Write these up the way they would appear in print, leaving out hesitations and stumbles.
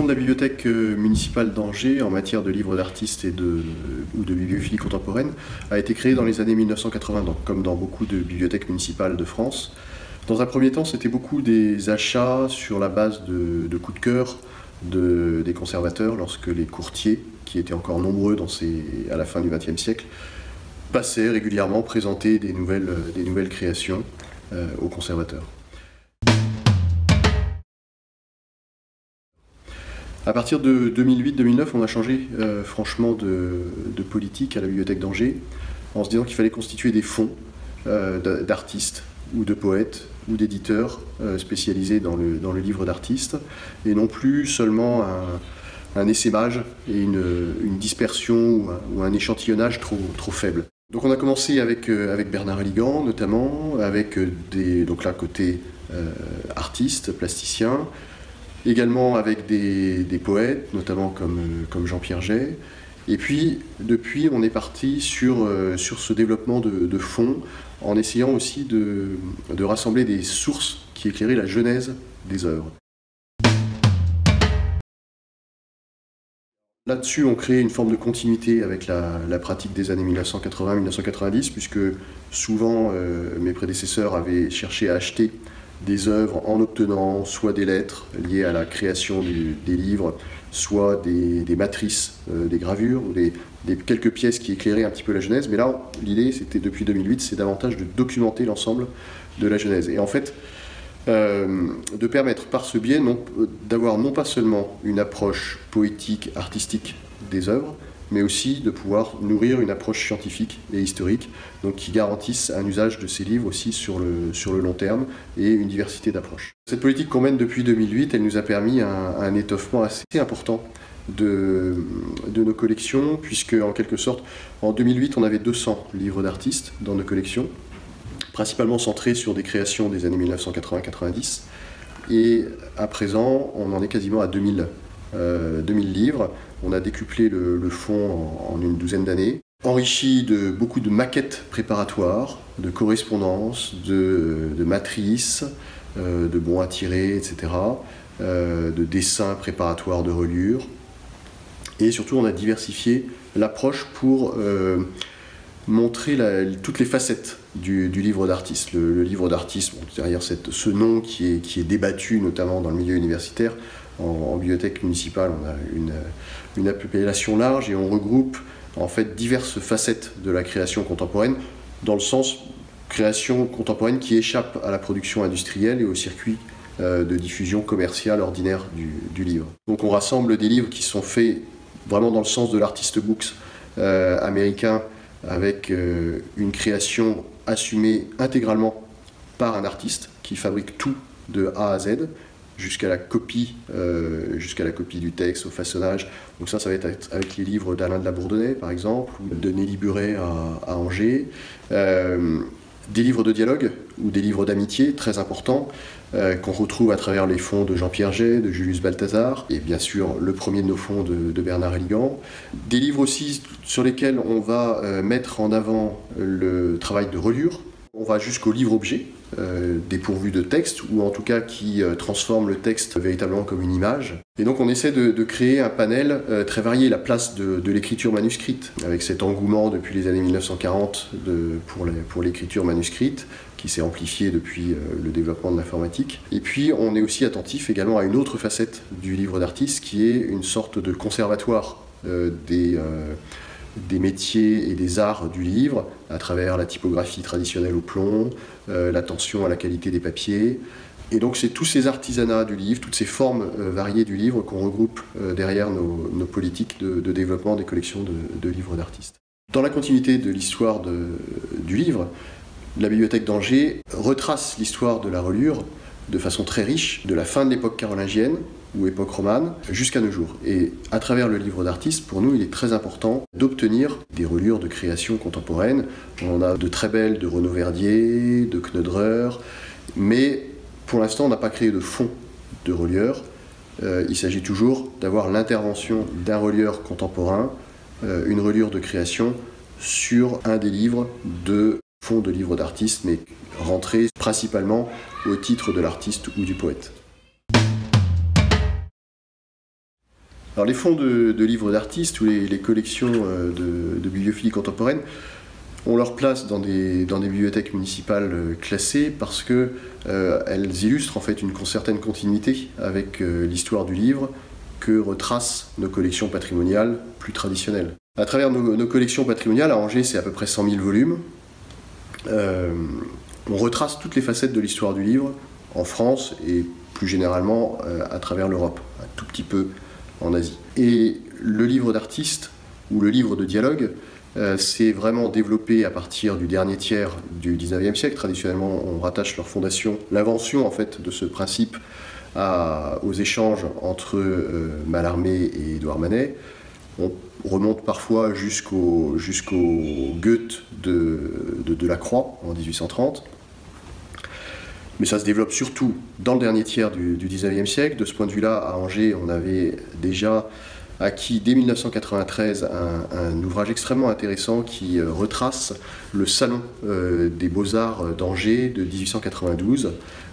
de la bibliothèque municipale d'Angers en matière de livres d'artistes ou de bibliophilie contemporaine a été créée dans les années 1980, donc, comme dans beaucoup de bibliothèques municipales de France. Dans un premier temps, c'était beaucoup des achats sur la base de coups de cœur des conservateurs lorsque les courtiers, qui étaient encore nombreux à la fin du XXe siècle, passaient régulièrement présenter des nouvelles créations aux conservateurs. À partir de 2008-2009, on a changé franchement de politique à la bibliothèque d'Angers, en se disant qu'il fallait constituer des fonds d'artistes ou de poètes ou d'éditeurs spécialisés dans le livre d'artistes, et non plus seulement un essaimage et une dispersion ou un échantillonnage trop faible. Donc on a commencé avec Bernard Aligan notamment, avec donc là côté artistes, plasticiens, également avec des poètes, notamment comme Jean-Pierre Jay. Et puis, depuis, on est parti sur ce développement de fonds, en essayant aussi de rassembler des sources qui éclairaient la genèse des œuvres. Là-dessus, on crée une forme de continuité avec la pratique des années 1980-1990, puisque souvent, mes prédécesseurs avaient cherché à acheter des œuvres en obtenant soit des lettres liées à la création des livres, soit des matrices, des gravures, ou quelques pièces qui éclairaient un petit peu la genèse. Mais là, l'idée, c'était depuis 2008, c'est davantage de documenter l'ensemble de la genèse. Et en fait, de permettre par ce biais d'avoir non pas seulement une approche poétique, artistique des œuvres, mais aussi de pouvoir nourrir une approche scientifique et historique, donc qui garantisse un usage de ces livres aussi sur le long terme et une diversité d'approches. Cette politique qu'on mène depuis 2008, elle nous a permis un étoffement assez important de nos collections, puisque en quelque sorte, en 2008, on avait 200 livres d'artistes dans nos collections, principalement centrés sur des créations des années 1980-90, et à présent, on en est quasiment à 2000 livres. On a décuplé le fonds en une douzaine d'années, enrichi de beaucoup de maquettes préparatoires, de correspondances, de matrices, de bons à tirer, etc., de dessins préparatoires de reliures. Et surtout, on a diversifié l'approche pour montrer toutes les facettes du livre d'artiste. Le livre d'artiste, derrière ce nom qui est débattu, notamment dans le milieu universitaire, en bibliothèque municipale, on a une appellation large et on regroupe en fait diverses facettes de la création contemporaine, dans le sens création contemporaine qui échappe à la production industrielle et au circuit de diffusion commerciale ordinaire du livre. Donc on rassemble des livres qui sont faits vraiment dans le sens de l'artist books américain, avec une création assumée intégralement par un artiste qui fabrique tout de A à Z, jusqu'à la copie du texte, au façonnage. Donc ça va être avec les livres d'Alain de la Bourdonnais, par exemple, ou de Nelly Buret à Angers. Des livres de dialogue ou des livres d'amitié, très importants, qu'on retrouve à travers les fonds de Jean-Pierre Jay, de Julius Balthazar, et bien sûr le premier de nos fonds de Bernard Aligan. Des livres aussi sur lesquels on va mettre en avant le travail de reliure. On va jusqu'au livre-objet, dépourvu de texte, ou en tout cas qui transforme le texte véritablement comme une image. Et donc on essaie de créer un panel très varié, la place de l'écriture manuscrite, avec cet engouement depuis les années 1940 pour l'écriture manuscrite, qui s'est amplifié depuis le développement de l'informatique. Et puis on est aussi attentif également à une autre facette du livre d'artiste, qui est une sorte de conservatoire des métiers et des arts du livre, à travers la typographie traditionnelle au plomb, l'attention à la qualité des papiers. Et donc c'est tous ces artisanats du livre, toutes ces formes variées du livre qu'on regroupe derrière nos politiques de développement des collections de livres d'artistes. Dans la continuité de l'histoire du livre, la bibliothèque d'Angers retrace l'histoire de la reliure de façon très riche, de la fin de l'époque carolingienne, ou époque romane, jusqu'à nos jours. Et à travers le livre d'artiste, pour nous, il est très important d'obtenir des reliures de création contemporaine. On a de très belles de Renaud Verdier, de Knoedrer, mais pour l'instant, on n'a pas créé de fonds de relieurs. Il s'agit toujours d'avoir l'intervention d'un relieur contemporain, une reliure de création, sur un des livres de fonds de livres d'artistes, mais rentrés principalement au titre de l'artiste ou du poète. Alors les fonds de livres d'artistes ou les collections de bibliophilie contemporaine ont leur place dans des bibliothèques municipales classées parce qu'elles illustrent en fait une certaine continuité avec l'histoire du livre que retracent nos collections patrimoniales plus traditionnelles. À travers nos collections patrimoniales, à Angers, c'est à peu près 100 000 volumes. On retrace toutes les facettes de l'histoire du livre en France et plus généralement à travers l'Europe, un tout petit peu en Asie. Et le livre d'artiste ou le livre de dialogue s'est vraiment développé à partir du dernier tiers du 19e siècle. Traditionnellement, on rattache leur fondation, l'invention en fait de ce principe aux échanges entre Mallarmé et Édouard Manet. On remonte parfois jusqu'au Goethe de Delacroix en 1830. Mais ça se développe surtout dans le dernier tiers du 19e siècle. De ce point de vue-là, à Angers, on avait déjà acquis dès 1993 un ouvrage extrêmement intéressant qui retrace le salon des Beaux-Arts d'Angers de 1892,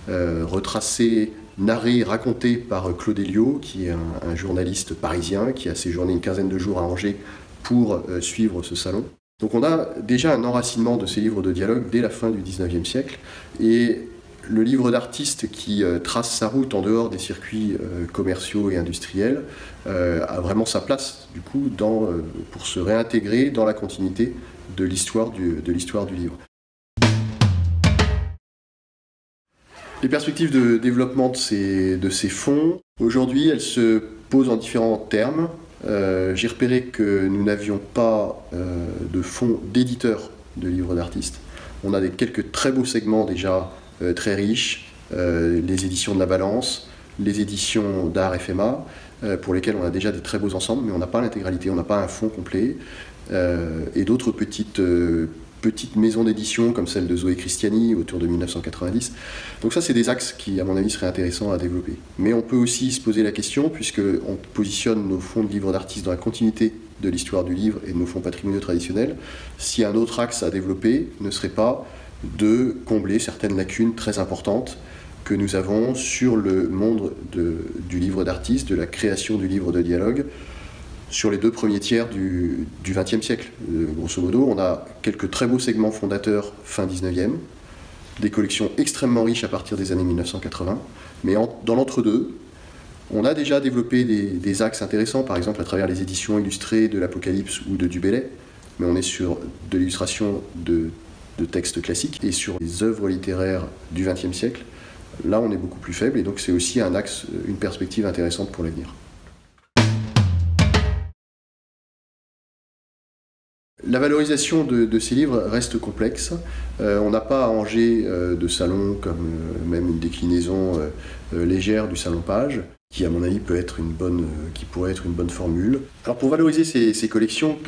retracé, narré, raconté par Claude Elliot, qui est un journaliste parisien qui a séjourné une quinzaine de jours à Angers pour suivre ce salon. Donc on a déjà un enracinement de ces livres de dialogue dès la fin du 19e siècle. Et le livre d'artiste qui trace sa route en dehors des circuits commerciaux et industriels a vraiment sa place, du coup, pour se réintégrer dans la continuité de l'histoire du livre. Les perspectives de développement de ces fonds, aujourd'hui, elles se posent en différents termes. J'ai repéré que nous n'avions pas de fonds d'éditeurs de livres d'artistes. On a quelques très beaux segments déjà très riches, les éditions de la Balance, les éditions d'art FMA, pour lesquelles on a déjà des très beaux ensembles, mais on n'a pas l'intégralité, on n'a pas un fonds complet, et d'autres petites maisons d'édition comme celle de Zoé Christiani autour de 1990. Donc ça, c'est des axes qui, à mon avis, seraient intéressants à développer. Mais on peut aussi se poser la question, puisqu'on positionne nos fonds de livres d'artistes dans la continuité de l'histoire du livre et de nos fonds patrimoniaux traditionnels, si un autre axe à développer ne serait pas de combler certaines lacunes très importantes que nous avons sur le monde du livre d'artiste, de la création du livre de dialogue, sur les 2 premiers tiers du XXe siècle. Grosso modo, on a quelques très beaux segments fondateurs fin 19e, des collections extrêmement riches à partir des années 1980, mais dans l'entre-deux, on a déjà développé des axes intéressants, par exemple à travers les éditions illustrées de l'Apocalypse ou de Dubélé, mais on est sur de l'illustration de textes classiques, et sur les œuvres littéraires du XXe siècle, là on est beaucoup plus faible, et donc c'est aussi un axe, une perspective intéressante pour l'avenir. La valorisation de ces livres reste complexe. On n'a pas à Angers de salon comme même une déclinaison légère du salon Page, qui à mon avis pourrait être une bonne formule. Alors pour valoriser ces collections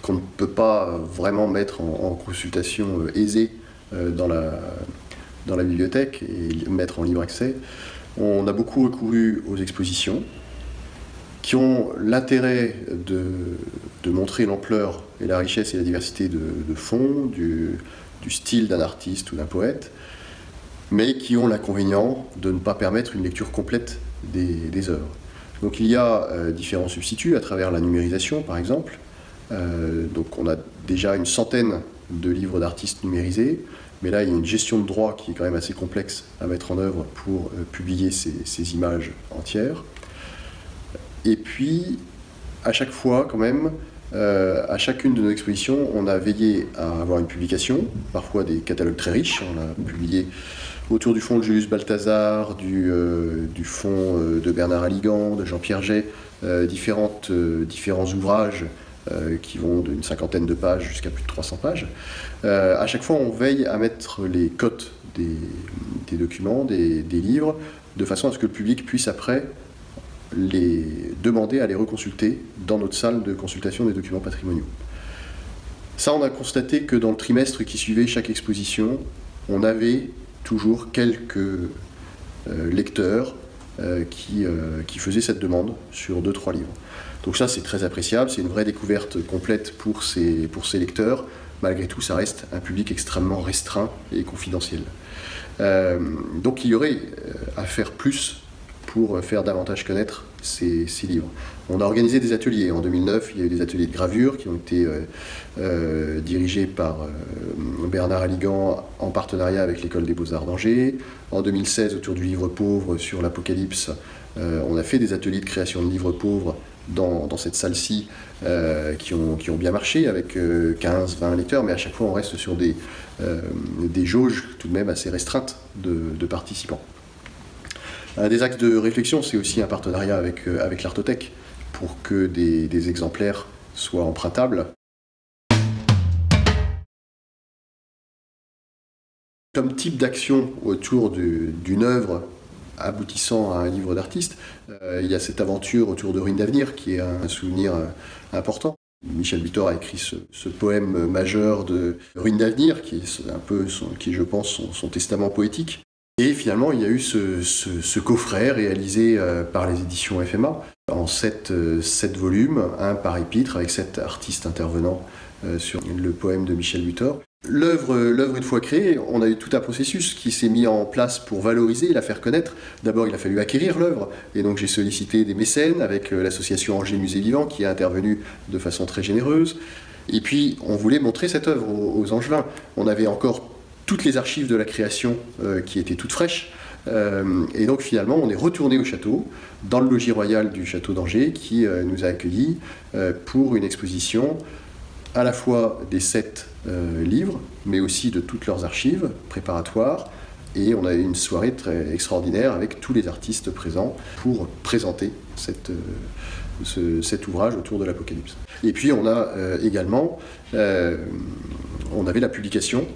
qu'on ne peut pas vraiment mettre en consultation aisée dans la bibliothèque et mettre en libre accès, on a beaucoup recouru aux expositions qui ont l'intérêt de montrer l'ampleur et la richesse et la diversité de fond, du style d'un artiste ou d'un poète, mais qui ont l'inconvénient de ne pas permettre une lecture complète des œuvres. Donc il y a différents substituts à travers la numérisation, par exemple. Donc on a déjà une centaine de livres d'artistes numérisés, mais là il y a une gestion de droit qui est quand même assez complexe à mettre en œuvre pour publier ces images entières. Et puis, à chaque fois, quand même, à chacune de nos expositions, on a veillé à avoir une publication, parfois des catalogues très riches. On a publié autour du fonds de Julius Balthazar, du fonds de Bernard Aligan, de Jean-Pierre Jay, différents ouvrages qui vont d'une 50aine de pages jusqu'à plus de 300 pages. À chaque fois, on veille à mettre les cotes des documents, des livres, de façon à ce que le public puisse après les demander à les reconsulter dans notre salle de consultation des documents patrimoniaux. Ça, on a constaté que dans le trimestre qui suivait chaque exposition, on avait toujours quelques lecteurs qui faisaient cette demande sur 2-3 livres. Donc ça, c'est très appréciable, c'est une vraie découverte complète pour ces lecteurs. Malgré tout, ça reste un public extrêmement restreint et confidentiel. Donc il y aurait à faire plus pour faire davantage connaître ces livres. On a organisé des ateliers. En 2009, il y a eu des ateliers de gravure qui ont été dirigés par Bernard Aligan en partenariat avec l'École des Beaux-Arts d'Angers. En 2016, autour du livre pauvre sur l'Apocalypse, on a fait des ateliers de création de livres pauvres dans cette salle-ci qui ont bien marché avec 15-20 lecteurs, mais à chaque fois on reste sur des jauges tout de même assez restreintes de participants. Un des axes de réflexion, c'est aussi un partenariat avec l'Artothèque pour que des exemplaires soient empruntables. Comme type d'action autour d'une œuvre aboutissant à un livre d'artiste, il y a cette aventure autour de Ruines d'avenir qui est un souvenir important. Michel Butor a écrit ce poème majeur de Ruines d'avenir qui est un peu, je pense, son testament poétique. Et finalement, il y a eu ce coffret réalisé par les éditions FMA en 7 volumes, un par épître, avec 7 artistes intervenants sur le poème de Michel Butor. L'œuvre, une fois créée, on a eu tout un processus qui s'est mis en place pour valoriser et la faire connaître. D'abord, il a fallu acquérir l'œuvre, et donc j'ai sollicité des mécènes avec l'association Angers Musée Vivant qui est intervenue de façon très généreuse. Et puis, on voulait montrer cette œuvre aux Angevins. On avait encore toutes les archives de la création qui étaient toutes fraîches. Et donc finalement, on est retourné au château, dans le logis royal du château d'Angers, qui nous a accueillis pour une exposition à la fois des 7 livres, mais aussi de toutes leurs archives préparatoires. Et on a eu une soirée très extraordinaire avec tous les artistes présents pour présenter cet ouvrage autour de l'Apocalypse. Et puis on a également, on avait la publication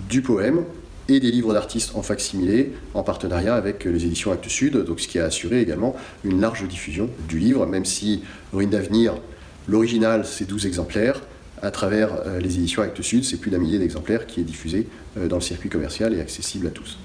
du poème et des livres d'artistes en fac-similé en partenariat avec les éditions Actes Sud, donc ce qui a assuré également une large diffusion du livre, même si Ruines d'avenir, l'original, c'est 12 exemplaires. À travers les éditions Actes Sud, c'est plus d'1 millier d'exemplaires qui est diffusé dans le circuit commercial et accessible à tous.